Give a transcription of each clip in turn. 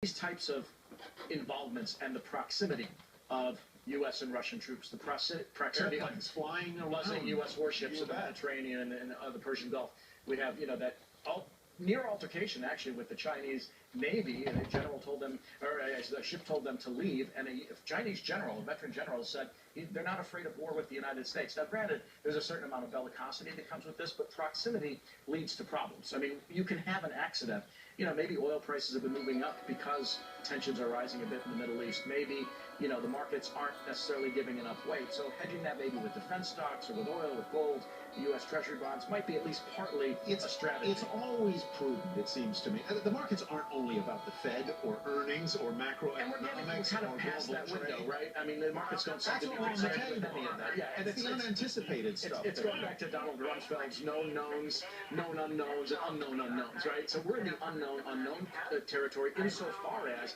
These types of involvements and the proximity of U.S. and Russian troops, the proximity of flying buzzing U.S. warships in the Mediterranean and the Persian Gulf. We have, that near altercation actually with the Chinese Navy, and a general told them, or a ship told them to leave, and a Chinese general, a veteran general, said they're not afraid of war with the United States. Now, granted, there's a certain amount of bellicosity that comes with this, but proximity leads to problems. I mean, you can have an accident. Maybe oil prices have been moving up because tensions are rising a bit in the Middle East. Maybe, the markets aren't necessarily giving enough weight. So hedging that maybe with defense stocks or with oil, with gold, U.S. Treasury bonds might be at least partly a strategy. It's always prudent, it seems to me. The markets aren't only about the Fed or earnings or macroeconomics. And we're kind of past that window, right? I mean, the markets don't seem to be concerned with any of that. Yeah, and it's the unanticipated stuff. It's going back to Donald Rumsfeld's known knowns, known unknowns, and unknown unknowns, right? So we're in the unknown territory insofar as,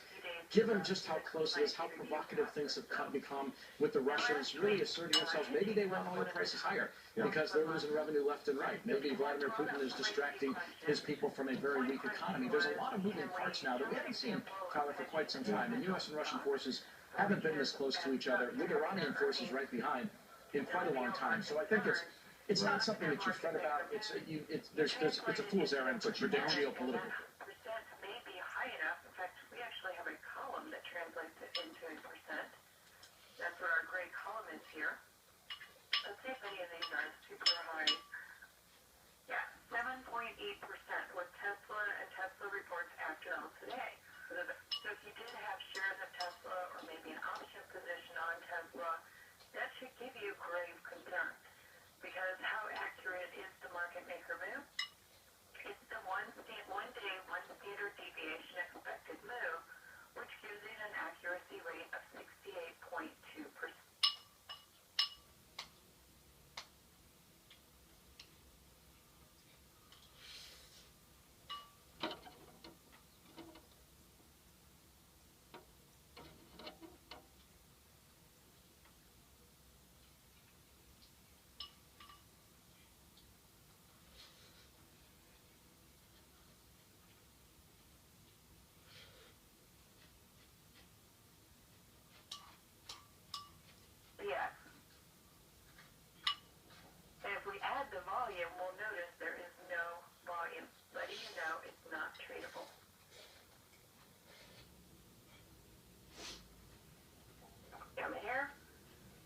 given just how close it is, how provocative things have become with the Russians really asserting themselves. Maybe they want oil prices higher because they're losing revenue left and right. Maybe Vladimir Putin is distracting his people from a very weak economy. There's a lot of moving parts now that we haven't seen, Tyler, for quite some time. And U.S. and Russian forces haven't been this close to each other, with Iranian forces right behind, in quite a long time. So I think it's not something that you fret about. It's a fool's errand to predict geopolitical. Translates it into a percent. That's what our gray column is here. Let's see if any of these are super high. Yeah, 7.8% with Tesla and Tesla reports after today. So if you did have shares of Tesla or maybe an option position on Tesla, that should give you grave concern. Because how accurate is the market maker move? It's the one day, one standard deviation expected move, which gives it an accuracy rate of 68.2%. Yes. And if we add the volume, we'll notice there is no volume, letting you know it's not tradable. Down here,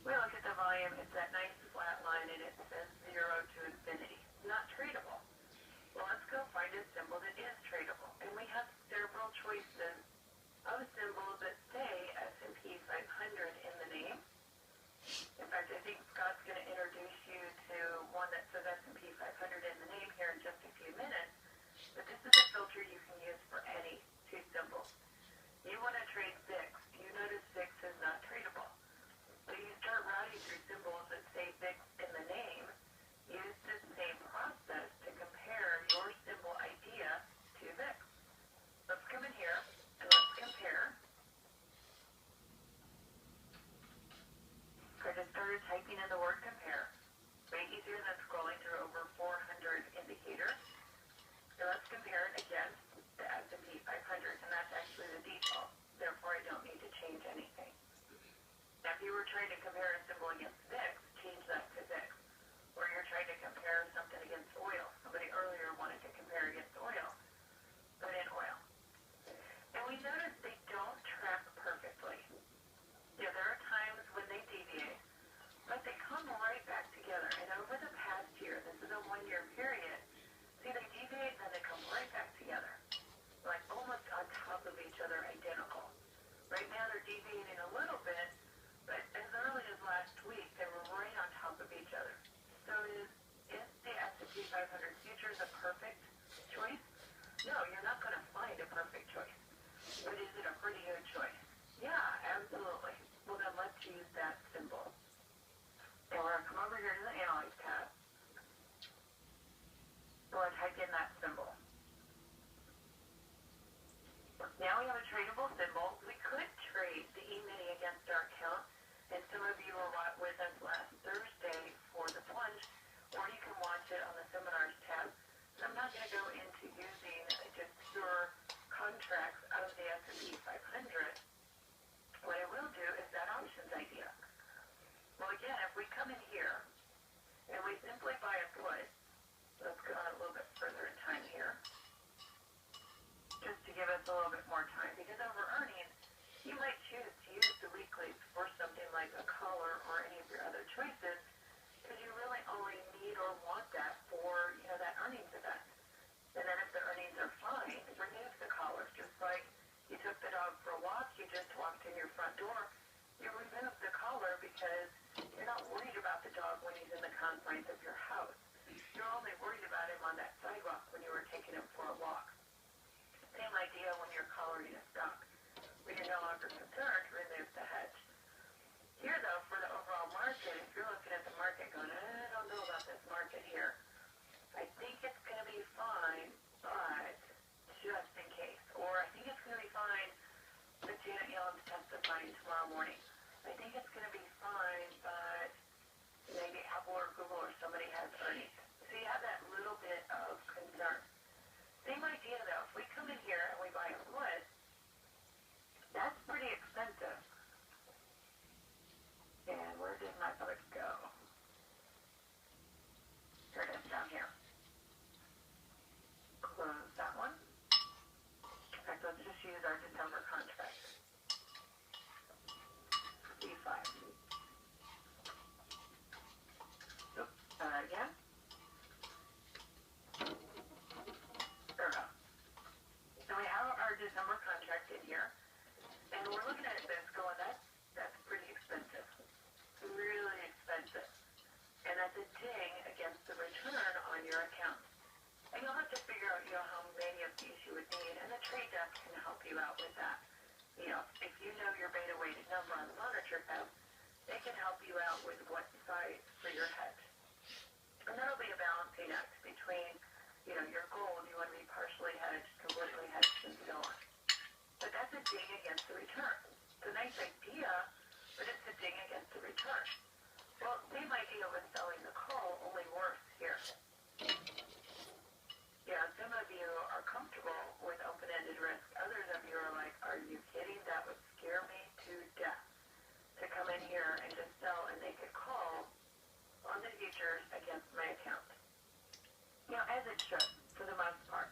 we look at the volume, it's that nice flat line and it says 0 to infinity. Not tradable. Well, let's go find a symbol that is tradable. And we have several choices of symbols that say S&P 500 in the name. In fact, I think Scott's going to introduce you to one that says S&P 500 in the name here in just a few minutes. But this is a filter you can use for any two symbols. You want to trade VIX. You notice VIX is not tradable. So you start routing through symbols that say VIX in the name. Use the same process to compare your symbol idea to VIX. Let's come in here and let's compare. I just started typing in the word compare. Way easier than scrolling through over 400 indicators. So let's compare it against the S&P 500, and that's actually the default. Therefore, I don't need to change anything. Now, if you were trying to compare a symbol against VIX, change that to VIX. Or you're trying to compare something against oil. Somebody earlier wanted to compare against oil. Put in oil. And we notice they don't track perfectly. There are times when they deviate, but they come right back together. And over the past year, this is a one-year period, see, they deviate and then they come right back together, like almost on top of each other, identical. Right now they're deviating a little bit, but as early as last week, they were right on top of each other. So is the S&P 500 futures a perfect choice? No, you're not going to find a perfect choice. But is it a pretty good choice? Yeah, absolutely. Well, then let's use that symbol. And we're going to come over here to the Analyze tab. We're going to type in that symbol. Now we have a tradable symbol. We could trade the E-mini against our account, and some of you were with us last Thursday for the plunge, or you can watch it on the Seminars tab. And I'm not going to go into using just pure contracts out of the S&P we come in here and we simply buy a put, let's go on a little bit further in time here, just to give us a little bit more time, because over earnings, you might choose to use the weeklies for something like a collar or any of your other choices, because you really only need or want that for, that earnings event. And then if the earnings are fine, remove the collar. Just like you took the dog for a walk, you just walked in your front door, you remove the collar because you're not worried about the dog when he's in the confines of your house. You're only worried about him on that sidewalk when you were taking him for a walk. Same idea when you're collaring a stock. When you're no longer concerned, remove the hedge. Here, though, for the overall market, if you're looking at the market going, I don't know about this market here, I think it's going to be fine, but just in case. Or I think it's going to be fine, but Janet Yellen's testifying tomorrow morning. I think it's going to be fine, but maybe Apple or Google or somebody has earnings. So you have that little bit of concern. Same idea, though. If we come in here and we buy a put, that's pretty expensive. And where did my put go? Here it is, down here. Close that one. In fact, let's just use our December contract. D5. Oops, again. There we go. So we have our December contract in here, and we're looking at this going, that's pretty expensive. Really expensive. And that's a ding against the return on your account. And you'll have to figure out, how many of these you would need, and the trade desk can help you out with that. If you know your beta weighted number on the monitor tab, they can help you out with what size for your hedge. And that'll be a balancing act between, your goal, do you want to be partially hedged, completely hedged, and so on. But that's a ding against the return. It's a nice idea, but it's a ding against the return. Well, same idea with selling the call, only worse here. Some of you are comfortable with open-ended risk. Others of you are like, are you kidding? That would scare me to death to come in here and just sell a naked call on the futures against my account. As it should, for the most part.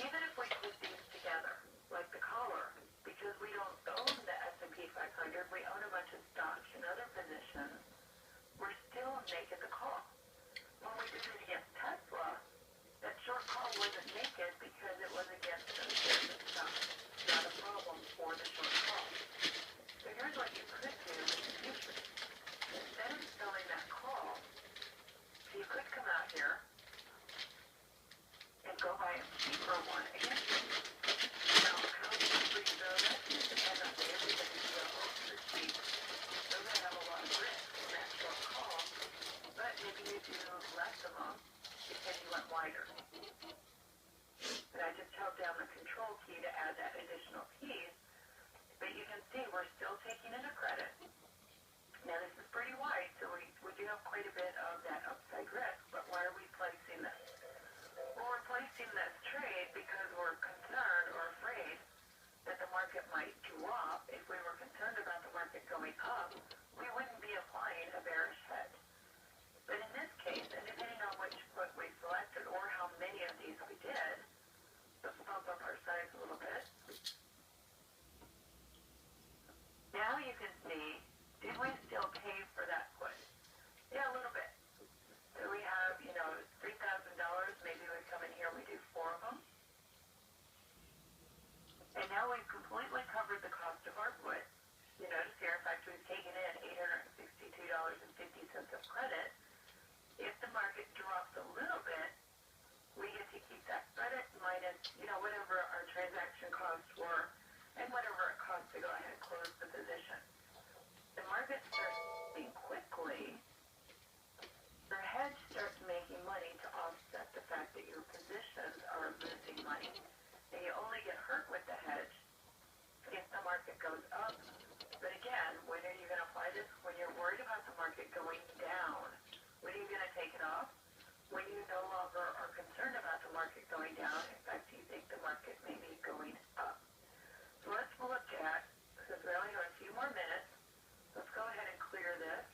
Even if we put these together, like the collar, because we don't own the S&P 500, we own a bunch of stocks and other positions, we're still naked the call. When we did it against Tesla, that short call wasn't naked because it was against those shares of stock. Not a problem for the short call. So here's what you could do with the future. Instead of selling that call, you could come out here and go buy a cheaper one. Again, how cheap you know that depends on everybody's ultra cheap. Those that have a lot of risk in that short call, but maybe you do less of them because you went wider. And I just held down the control key to add that additional piece, but you can see we're still taking in a credit. Now this is pretty wide, so we do have quite a bit of that upside risk, but why are we placing this? Well, we're placing this trade because we're concerned or afraid that the market might drop. If we were concerned about the market going up, we wouldn't be applying a bearish hedge. But in this case, and depending on which put we selected or how many of these we did, let's bump up our size a little bit. Now you can see, did we still pay for that put? Yeah, a little bit. So we have, $3,000. Maybe we come in here, we do 4 of them. And now we've completely covered the cost of our put. You notice here, in fact, we've taken in $862.50 of credit. If the market drops a little bit, we get to keep that credit minus, whatever our transaction costs were and whatever it costs to go ahead and close the position. The market starts moving quickly, the hedge starts making money to offset the fact that your positions are losing money. And you only get hurt with the hedge if the market goes up. But again, when are you going to apply this? When you're worried about the market going down. When are you going to take it off? When you no longer are concerned about the market going down. In fact, you think the market may be going up. So let's look at, since we only have a few more minutes, let's go ahead and clear this.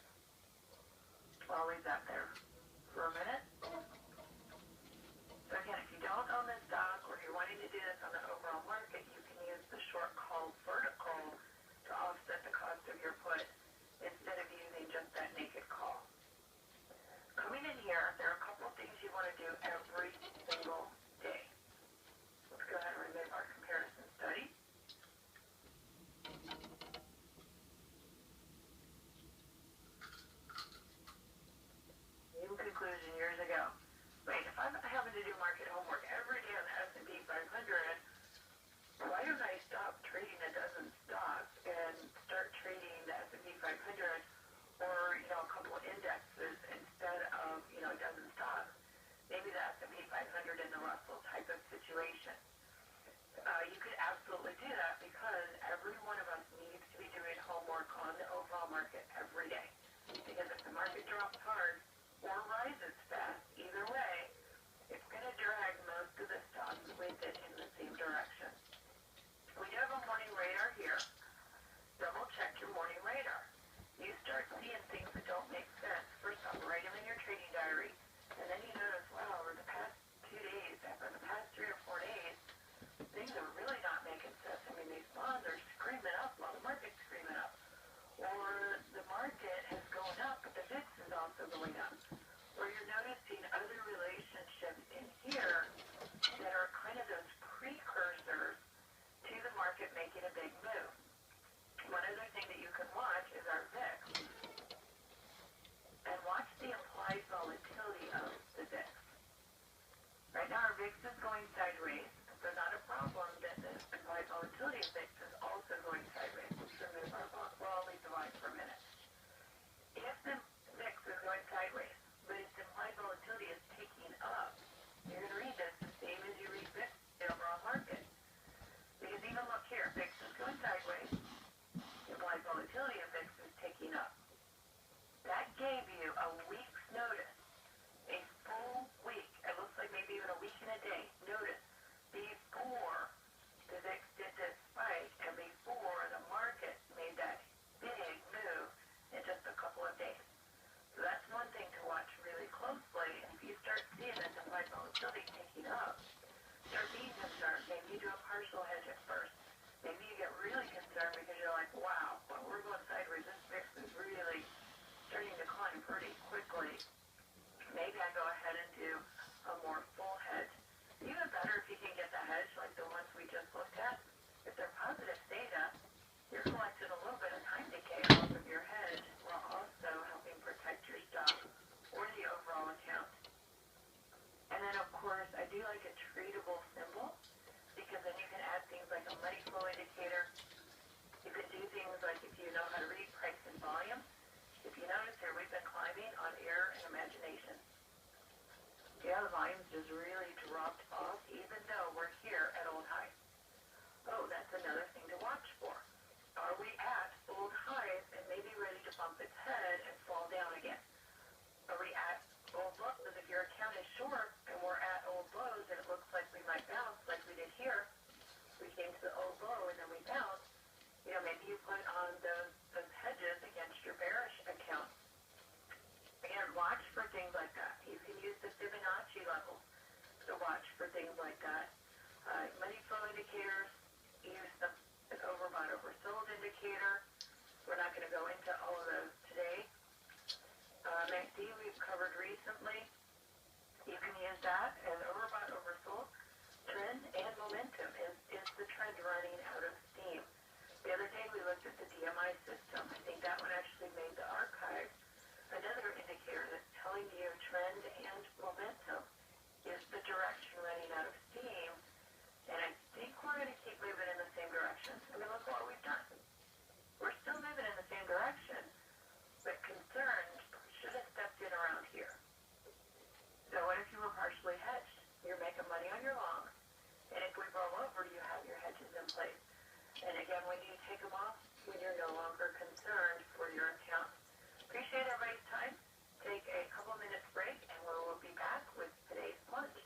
every one of us needs to be doing homework on the overall market every day. Because if the market drops hard or rises fast, either way, it's going to drag most of the stocks with it in the same direction. We do have a morning radar here. Double check your morning radar. You start seeing things that don't make sense. First off, write them in your trading diary. And then you notice, wow, over the past 2 days, over the past 3 or 4 days, things are really not making sense. I mean, these bonds are screaming up while the market's screaming up. Or the market is going up, but the VIX is also going up. Or you're noticing other relationships in here that are kind of those precursors to the market making a big move. One other thing that you can watch is our VIX. And watch the implied volatility of the VIX. Right now our VIX is going sideways, so not a problem that the implied volatility of VIX is also going sideways. Let's remove our box. Well, I'll leave the line for a minute. If the VIX is going sideways, but its implied volatility is taking up, you're going to read this the same as you read VIX, the overall market. Because even look here, VIX is going sideways. Implied volatility of VIX is taking up. That gave you a week's notice, a full week. It looks like maybe even a week and a day notice before the VIX did this spike and before the market made that big move in just a couple of days. So that's one thing to watch really closely. And if you start seeing this implied volatility taking up, start being concerned. Maybe you do a partial hedge at first. Maybe you get really concerned because you're like, wow, when we're going sideways, this VIX is really starting to climb pretty quickly. Maybe I go ahead and do a more full hedge. Even better if you can get the hedge like the ones we just looked at. If they're positive theta, you're collecting a little bit of time decay off of your hedge while also helping protect your stock or the overall account. And then of course, I do like a tradable symbol because then you can add things like a money flow indicator. You can do things like if you know how to read price and volume. If you notice here, we've been climbing on air and imagination. Yeah, the volume's just really dropped off even though we're here at old highs. Oh, that's another thing to watch for. Are we at old highs and maybe ready to bump its head and fall down again? Are we at old lows? If your account is short and we're at old lows and it looks like we might bounce like we did here, we came to the old low and then we bounced, you know, maybe you put on those hedges against your bearish account. Again, watch for things like that. You can use the Fibonacci levels to watch for things like that. Money flow indicators, use an overbought, oversold indicator. We're not going to go into all of those today. MACD we've covered recently. You can use that as overbought, oversold. Trend and momentum. Is the trend running out of steam? The other day we looked at the DMI system. I think that one actually made the archive. Another indicator that's telling you trend and momentum. Is the direction running out of steam? And I think we're going to keep moving in the same direction. I mean, look what we've done. We're still moving in the same direction, but concerned should have stepped in around here. So what if you were partially hedged? You're making money on your longs. And if we roll over, you have your hedges in place. And again, when you take them off, when you're no longer concerned for your account. Appreciate everybody's time. Take a couple minutes break, and we will be back with today's lunch.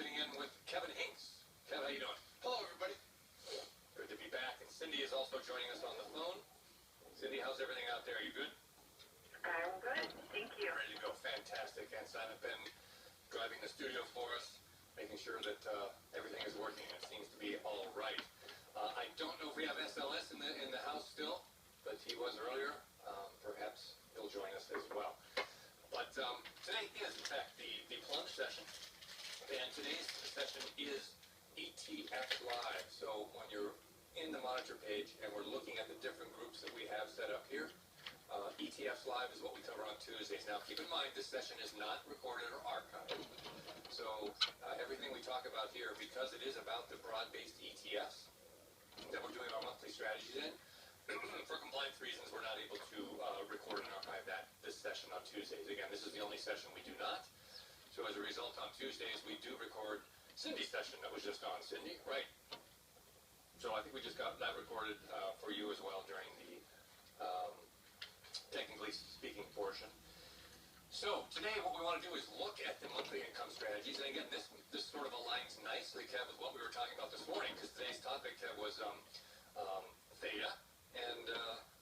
sitting in with Kevin Hinks. Kevin, how you doing? Hello, everybody. Good to be back. And Cindy is also joining us on the phone. Cindy, how's everything out there? You good? I'm good, thank you. Ready to go. Fantastic. And Simon been driving the studio for us, making sure that everything is working. It seems to be all right. I don't know if we have SLS in the house still, but he was earlier. Perhaps he'll join us as well. But today is, in fact, the plunge session. And today's session is ETF Live. So when you're in the monitor page and we're looking at the different groups that we have set up here, ETFs Live is what we cover on Tuesdays. Now, keep in mind, this session is not recorded or archived. So everything we talk about here, because it is about the broad-based ETFs that we're doing our monthly strategies in, for compliance reasons, we're not able to record and archive this session on Tuesdays. Again, this is the only session we do not. So as a result, on Tuesdays, we do record Cindy's session that was just on. Cindy, right? So I think we just got that recorded for you as well during the technically speaking portion. So today what we want to do is look at the monthly income strategies. And again, this sort of aligns nicely, Kev, with what we were talking about this morning, because today's topic, Kev, was theta and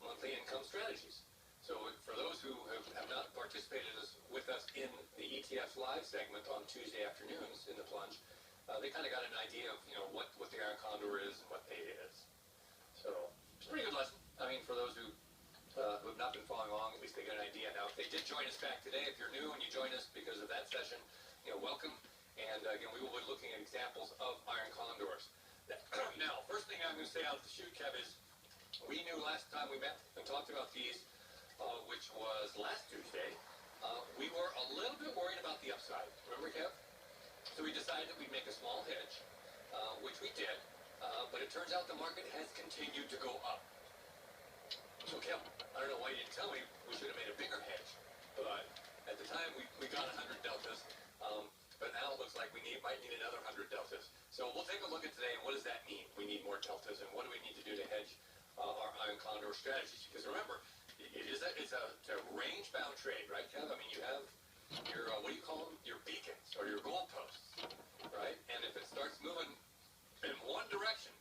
monthly income strategies. So for those who have not participated with us in the ETFs Live segment on Tuesday afternoons in the plunge, they kind of got an idea of what the iron condor is and what theta is. So it's a pretty good lesson. I mean, for those who have not been following along, at least they get an idea. Now, if they did join us back today, if you're new and you join us because of that session, welcome. And again, we will be looking at examples of iron condors. Now, first thing I'm going to say out of the chute, Kev, is we knew last time we met and talked about these, which was last Tuesday, we were a little bit worried about the upside. Remember, Kev? So we decided that we'd make a small hedge, which we did, but it turns out the market has continued to go up. So, Kev, I don't know why you didn't tell me we should have made a bigger hedge, but at the time we got 100 deltas, but now it looks like we might need another 100 deltas. So we'll take a look at today, and what does that mean? We need more deltas, and what do we need to do to hedge our iron condor strategies? Because remember, it's a range-bound trade, right, Kev? I mean, you have your, what do you call them? Your beacons, or your goalposts, right? And if it starts moving in one direction,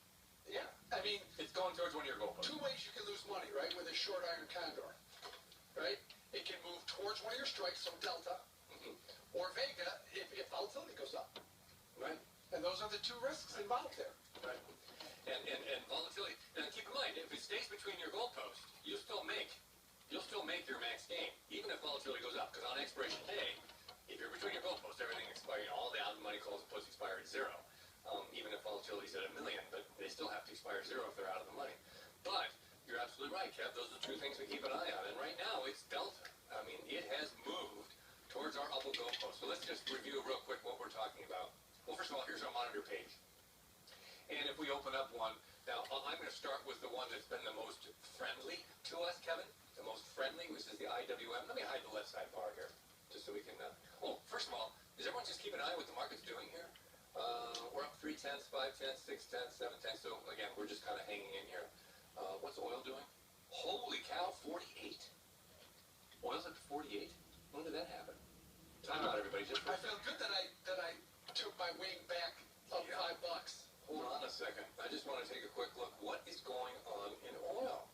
yeah, I mean, it's going towards one of your goalposts. two ways you can lose money, right, with a short iron condor, right? It can move towards one of your strikes, so delta, or vega if volatility goes up, Right. and those are the two risks involved there. Right. And volatility. And keep in mind, if it stays between your goalposts, you'll still make your max gain, even if volatility goes up. Because on expiration day, if you're between your goalposts, everything expires. All the out of the money calls and puts expire at zero. Even if volatility is at 1 million, but they still have to expire zero if they're out of the money. But you're absolutely right, Kev. Those are the two things we keep an eye on. And right now, it's delta. I mean, it has moved towards our upper goalpost. So let's just review real quick what we're talking about. Well, first of all, here's our monitor page. And if we open up one, now I'm going to start with the one that's been the most friendly to us, Kevin. The most friendly, which is the IWM. Let me hide the left side bar here, just so we can... first of all, does everyone just keep an eye on what the market's doing here? We're up 3/10, 5/10, 6/10, 7/10. So, again, we're just kind of hanging in here. What's oil doing? Holy cow, 48. Oil's at 48? When did that happen? Time out, everybody. I feel good that I took my wing back up Yeah. $5. Hold on a second. I just want to take a quick look. What is going on in oil?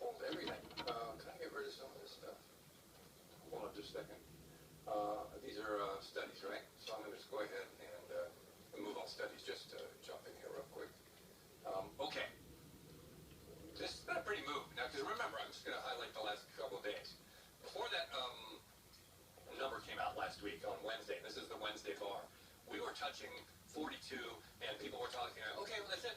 Hold everything. Can I get rid of some of this stuff? Hold on just a second. These are studies, right? So I'm going to just go ahead and remove all studies. Just jump in here real quick. Okay. This has been a pretty move. Now, because remember, I'm just going to highlight the last couple of days. Before that number came out last week on Wednesday, this is the Wednesday bar, we were touching 42, and people were talking, okay, well, that's it.